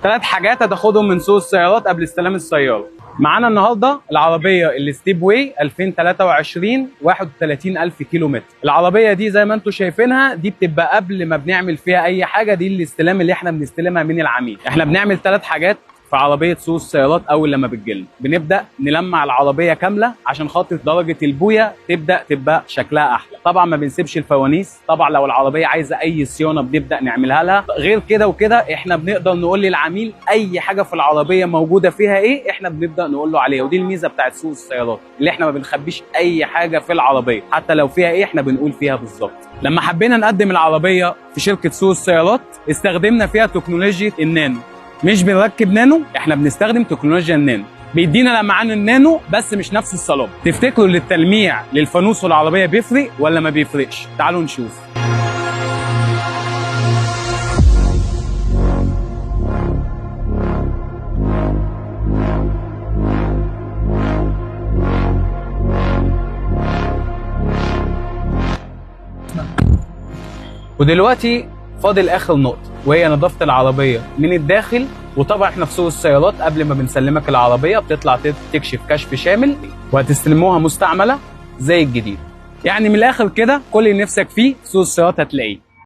3 حاجات هتاخدهم من سوق السيارات قبل استلام السياره. معانا النهارده العربيه الستيب واي 2023 31000 كيلو متر. العربيه دي زي ما انتم شايفينها دي بتبقى قبل ما بنعمل فيها اي حاجه، دي الاستلام اللي احنا بنستلمها من العميل. احنا بنعمل 3 حاجات في عربيه سوق السيارات. اول لما بتجيلنا بنبدا نلمع العربيه كامله عشان خاطر درجه البويه تبقى شكلها احلى. طبعا ما بنسيبش الفوانيس، طبعا لو العربيه عايزه اي صيانه بنبدا نعملها لها. غير كده وكده احنا بنقدر نقول للعميل اي حاجه في العربيه موجوده فيها ايه احنا بنبدا نقول له عليها، ودي الميزه بتاعت سوق السيارات اللي احنا ما بنخبيش اي حاجه في العربيه، حتى لو فيها ايه احنا بنقول فيها بالظبط. لما حبينا نقدم العربيه في شركه سوق السيارات استخدمنا فيها تكنولوجيا النانو. مش بنركب نانو، احنا بنستخدم تكنولوجيا النانو، بيدينا لمعان النانو بس مش نفس الصلابه. تفتكروا ان التلميع للفانوس والعربيه بيفرق ولا ما بيفرقش؟ تعالوا نشوف. ودلوقتي فاضل اخر نقطه وهي نظافه العربيه من الداخل. وطبعا احنا في سوق السيارات قبل ما بنسلمك العربيه بتطلع تكشف كشف شامل وهتستلموها مستعمله زي الجديد. يعني من الاخر كده كل اللي نفسك فيه في سوق السيارات هتلاقيه.